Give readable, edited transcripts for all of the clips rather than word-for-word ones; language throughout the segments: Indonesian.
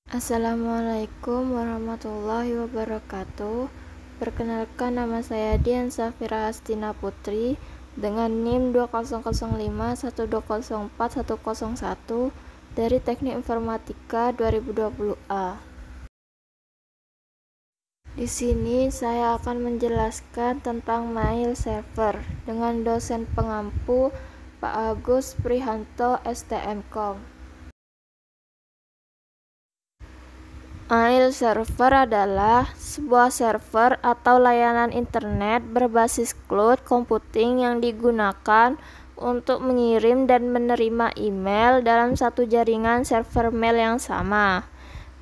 Assalamualaikum warahmatullahi wabarakatuh. Perkenalkan, nama saya Dian Safira Hastina Putri dengan NIM 200512041101 dari Teknik Informatika 2020A. Di sini saya akan menjelaskan tentang mail server dengan dosen pengampu Pak Agus Prihanto STMKOM. Mail server adalah sebuah server atau layanan internet berbasis cloud computing yang digunakan untuk mengirim dan menerima email dalam satu jaringan server mail yang sama.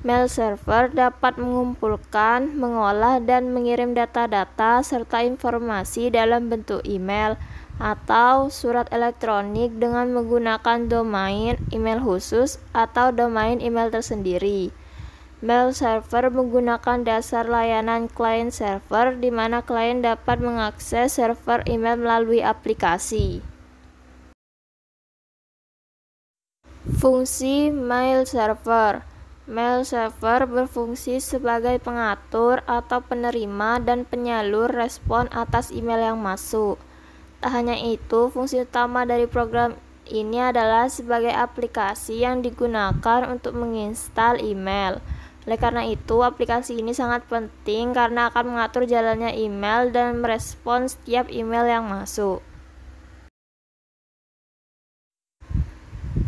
Mail server dapat mengumpulkan, mengolah, dan mengirim data-data serta informasi dalam bentuk email atau surat elektronik dengan menggunakan domain email khusus atau domain email tersendiri. Mail server menggunakan dasar layanan client server di mana klien dapat mengakses server email melalui aplikasi. Fungsi mail server. Mail server berfungsi sebagai pengatur atau penerima dan penyalur respon atas email yang masuk. Tak hanya itu, fungsi utama dari program ini adalah sebagai aplikasi yang digunakan untuk menginstal email. Oleh karena itu, aplikasi ini sangat penting karena akan mengatur jalannya email dan merespons setiap email yang masuk.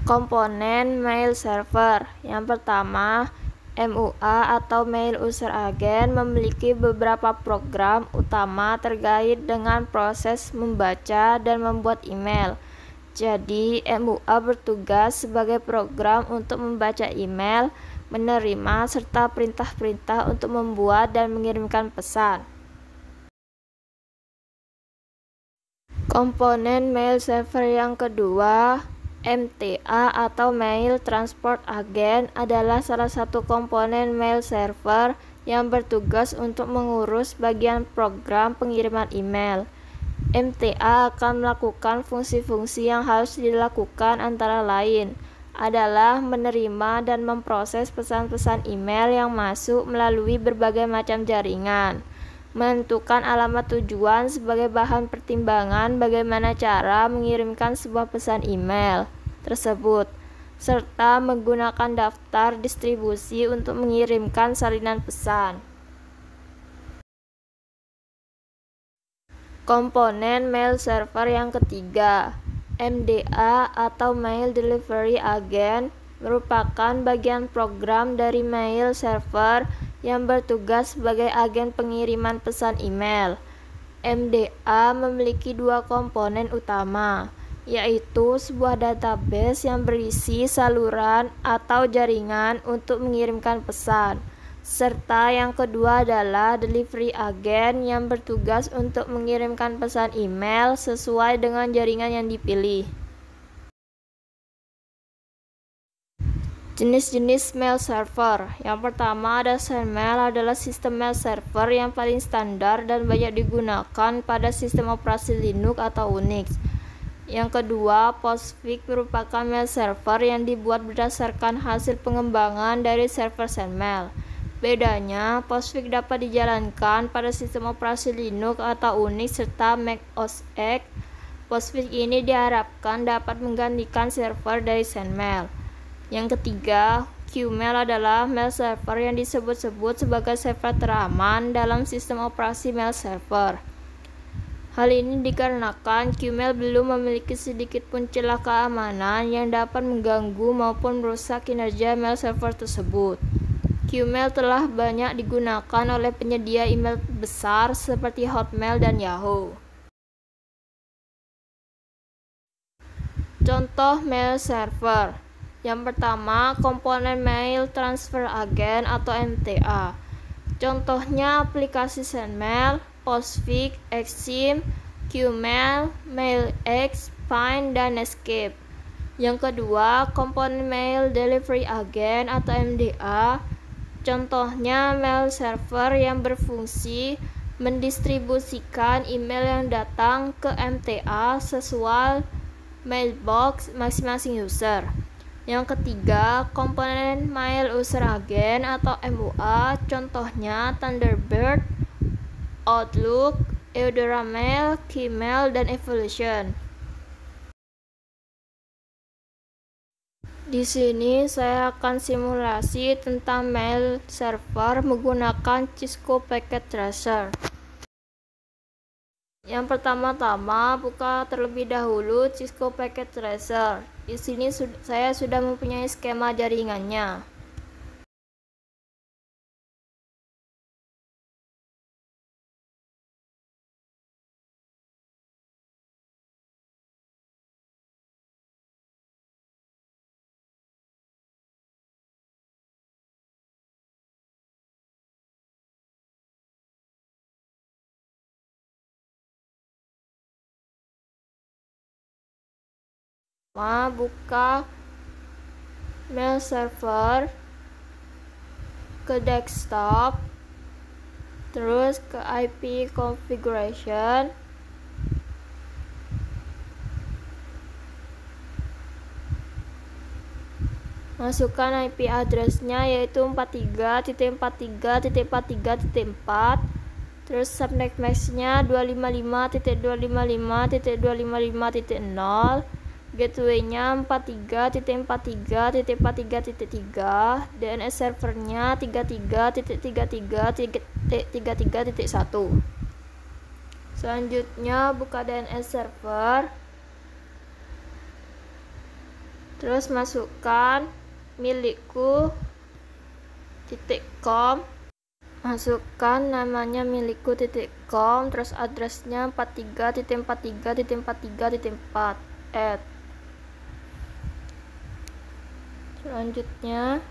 Komponen mail server. Yang pertama, MUA atau Mail User Agent memiliki beberapa program utama terkait dengan proses membaca dan membuat email. Jadi, MUA bertugas sebagai program untuk membaca email, menerima, serta perintah-perintah untuk membuat dan mengirimkan pesan. Komponen mail server yang kedua, MTA atau Mail Transport Agent, adalah salah satu komponen mail server yang bertugas untuk mengurus bagian program pengiriman email. MTA akan melakukan fungsi-fungsi yang harus dilakukan antara lain adalah menerima dan memproses pesan-pesan email yang masuk melalui berbagai macam jaringan, menentukan alamat tujuan sebagai bahan pertimbangan bagaimana cara mengirimkan sebuah pesan email tersebut, serta menggunakan daftar distribusi untuk mengirimkan salinan pesan. Komponen mail server yang ketiga, MDA atau Mail Delivery Agent, merupakan bagian program dari mail server yang bertugas sebagai agen pengiriman pesan email. MDA memiliki dua komponen utama, yaitu sebuah database yang berisi saluran atau jaringan untuk mengirimkan pesan, serta yang kedua adalah delivery agent yang bertugas untuk mengirimkan pesan email sesuai dengan jaringan yang dipilih. Jenis-jenis mail server. Yang pertama ada SendMail, adalah sistem mail server yang paling standar dan banyak digunakan pada sistem operasi Linux atau Unix. Yang kedua, Postfix merupakan mail server yang dibuat berdasarkan hasil pengembangan dari server SendMail. Bedanya, Postfix dapat dijalankan pada sistem operasi Linux atau Unix serta Mac OS X. Postfix ini diharapkan dapat menggantikan server dari SendMail. Yang ketiga, Qmail adalah mail server yang disebut-sebut sebagai server teraman dalam sistem operasi mail server. Hal ini dikarenakan Qmail belum memiliki sedikit pun celah keamanan yang dapat mengganggu maupun merusak kinerja mail server tersebut. Qmail telah banyak digunakan oleh penyedia email besar seperti Hotmail dan Yahoo. Contoh mail server. Yang pertama, komponen Mail Transfer Agent atau MTA. Contohnya aplikasi SendMail, Postfix, Xsim, Qmail, MailX, Find, dan Netscape. Yang kedua, komponen Mail Delivery Agent atau MDA. Contohnya mail server yang berfungsi mendistribusikan email yang datang ke MTA sesuai mailbox masing-masing user. Yang ketiga, komponen Mail User Agent atau MUA, contohnya Thunderbird, Outlook, Eudora Mail, Gmail, dan Evolution. Di sini saya akan simulasi tentang mail server menggunakan Cisco Packet Tracer. Yang pertama-tama, buka terlebih dahulu Cisco Packet Tracer. Di sini saya sudah mempunyai skema jaringannya. Buka mail server, ke desktop, terus ke IP configuration, masukkan IP address-nya yaitu 43.43.43.4, terus subnet mask-nya 255.255.255.0, gateway-nya 43.43.43.3, DNS server-nya 33.33.33.1. Selanjutnya buka DNS server, terus masukkan milikku.com, masukkan namanya milikku.com, terus addressnya 43.43.43.4. Selanjutnya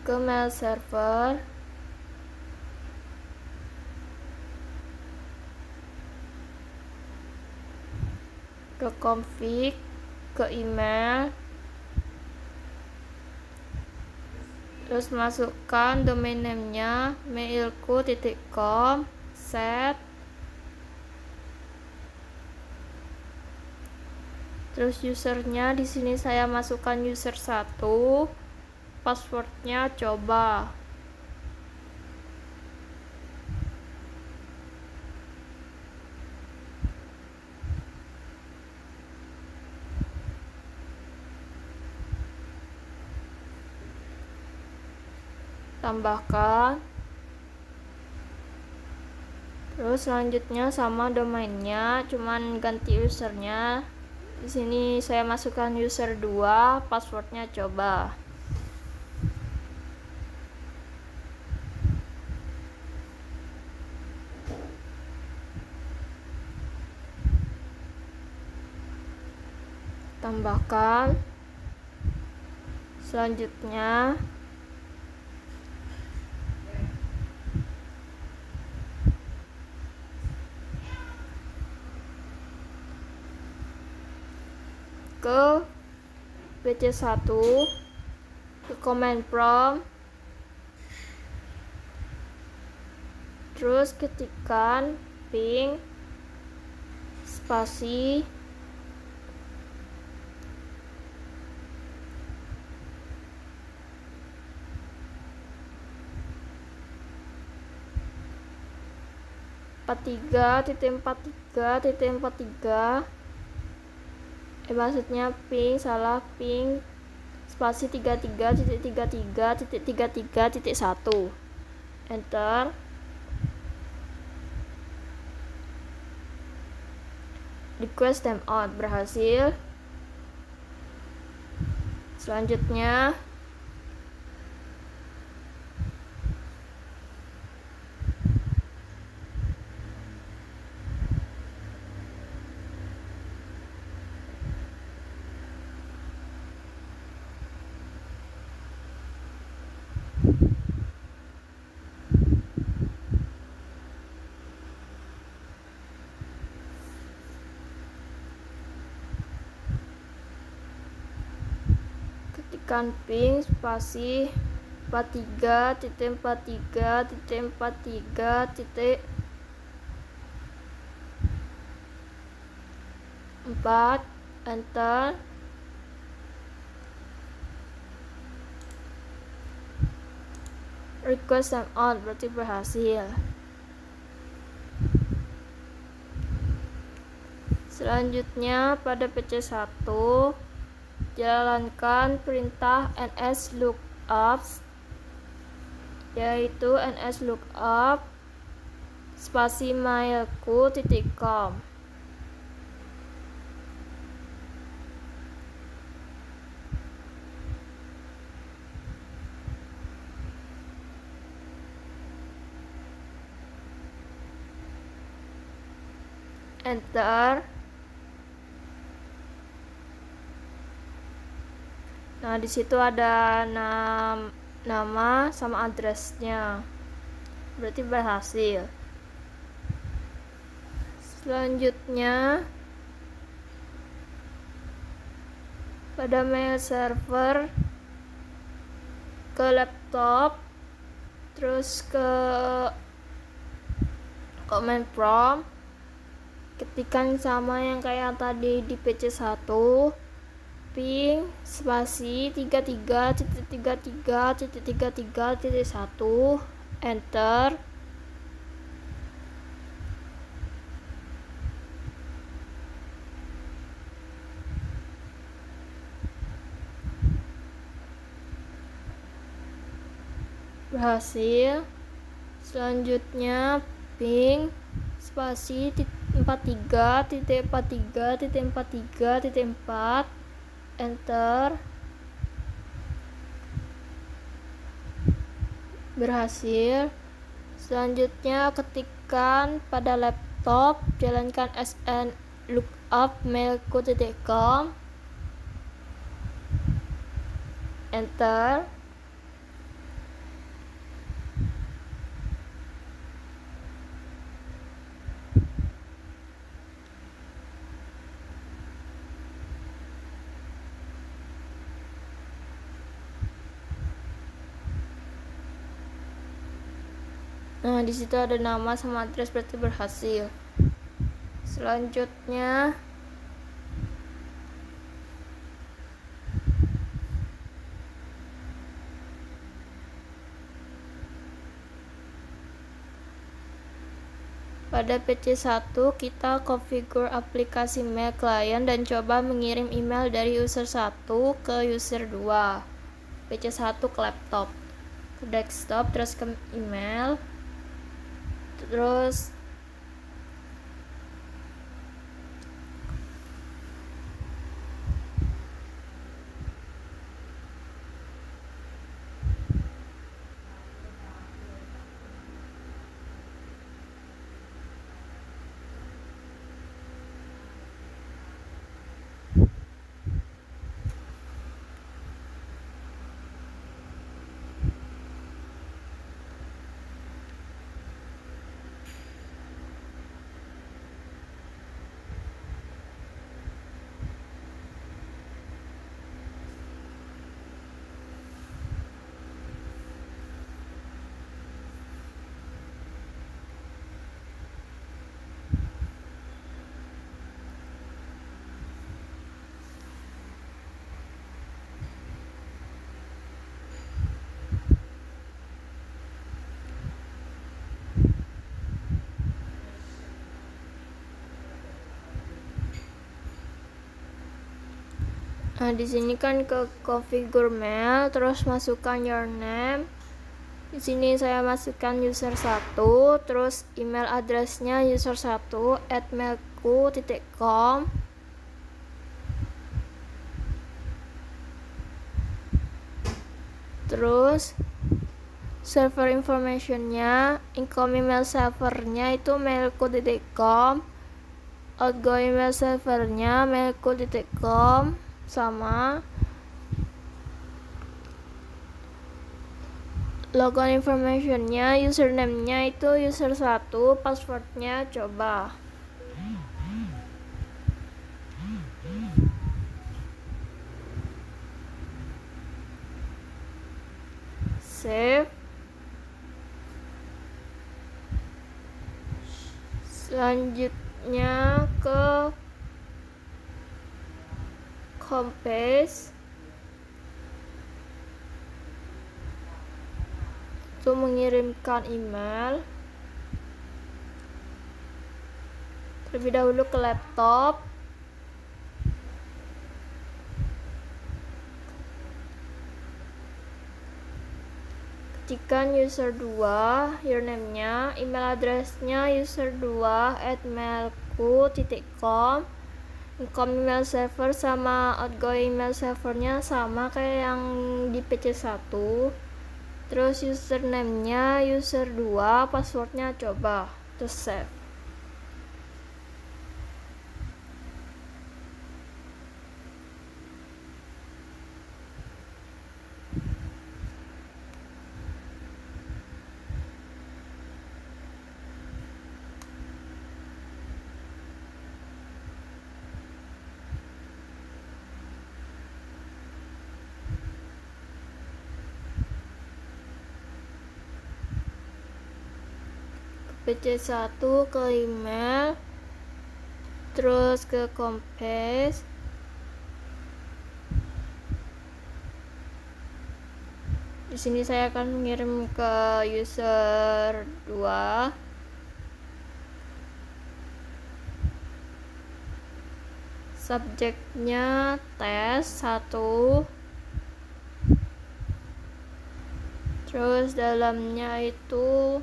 ke mail server, ke config, ke email, terus masukkan domain name-nya mailku.com, set, terus usernya di sini saya masukkan user 1, passwordnya coba. Tambahkan, terus selanjutnya sama domainnya, cuman ganti usernya. Di sini saya masukkan user 2, passwordnya coba. Tambahkan, selanjutnya ke PC1, ke command prompt, terus ketikkan ping spasi maksudnya ping spasi 33.33.33.1, enter. Request timeout berhasil. Selanjutnya ketikkan ping spasi 43.43.43.4, enter. request time out berarti berhasil. Selanjutnya pada PC1 jalankan perintah nslookup, yaitu nslookup spasi mailku.com. Enter. Nah, di situ ada nama sama addressnya, berarti berhasil. Selanjutnya pada mail server ke laptop, terus ke command prompt, ketikan sama yang kayak tadi di PC1, ping spasi 33.33.33.1, enter. Berhasil. Selanjutnya ping spasi 43.43.43.4, enter. Berhasil. Selanjutnya ketikkan pada laptop, jalankan nslookup mailku.com, enter. Nah, di situ ada nama sama address, berarti berhasil. Selanjutnya pada PC1 kita configure aplikasi mail client dan coba mengirim email dari user 1 ke user 2. PC1 ke laptop, ke desktop, terus ke email, terus nah, di sini kan ke configure mail, terus masukkan your name. Di sini saya masukkan user 1, terus email addressnya user 1 @mailku.com. Terus server informationnya, incoming mail servernya itu mailku.com, outgoing mail servernya mailku.com, sama logon informationnya, username-nya itu user 1, passwordnya coba. Save. Selanjutnya ke Compass, untuk mengirimkan email, terlebih dahulu ke laptop. Ketikkan user2, username-nya, email address-nya user2@mailku.com. Income email server sama outgoing email servernya sama kayak yang di PC1. Terus username-nya user2, passwordnya coba, terus save. PC1 ke email, terus ke Compass, di sini saya akan mengirim ke user 2. Subjeknya tes 1, terus dalamnya itu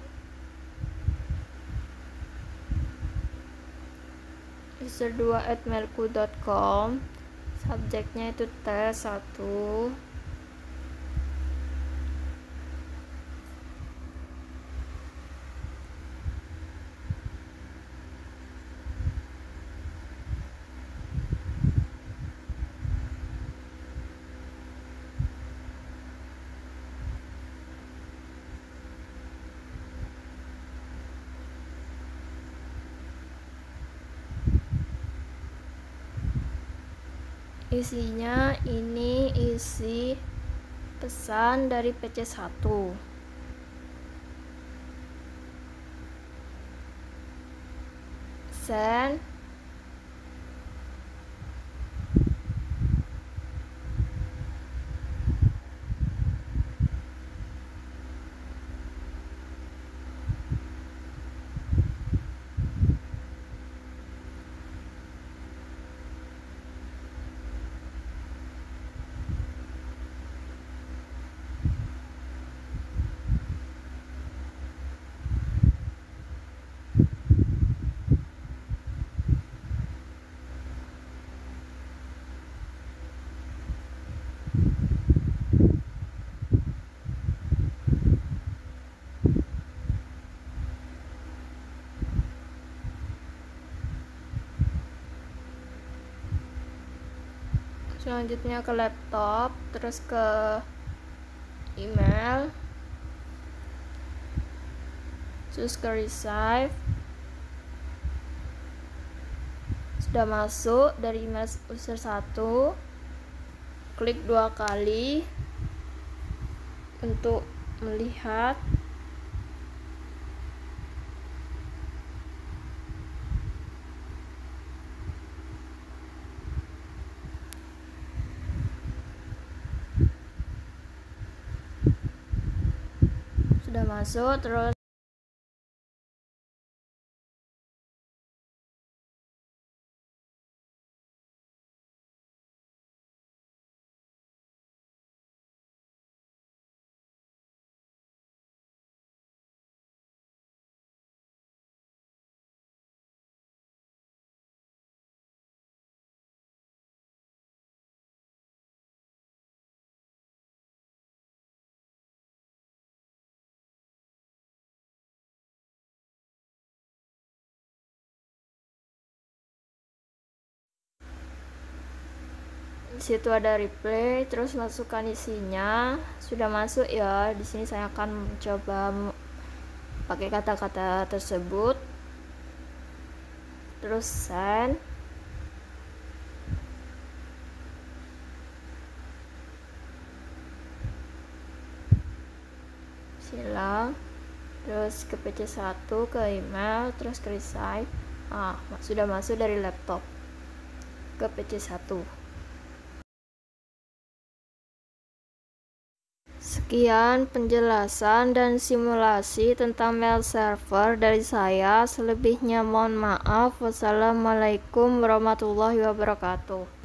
user2@mailku.com, subjeknya itu tes 1. Isinya ini isi pesan dari PC1. Send. Selanjutnya ke laptop, terus ke email, terus ke receive. Sudah masuk dari email user 1, klik 2 kali untuk melihat. Sudah masuk, terus di situ ada replay, terus masukkan isinya. Sudah masuk ya. Di sini saya akan mencoba pakai kata-kata tersebut, terus send. Silang, terus ke PC1, ke email, terus ke receive. Sudah masuk dari laptop ke PC1. Sekian penjelasan dan simulasi tentang mail server dari saya. Selebihnya mohon maaf. Wassalamualaikum warahmatullahi wabarakatuh.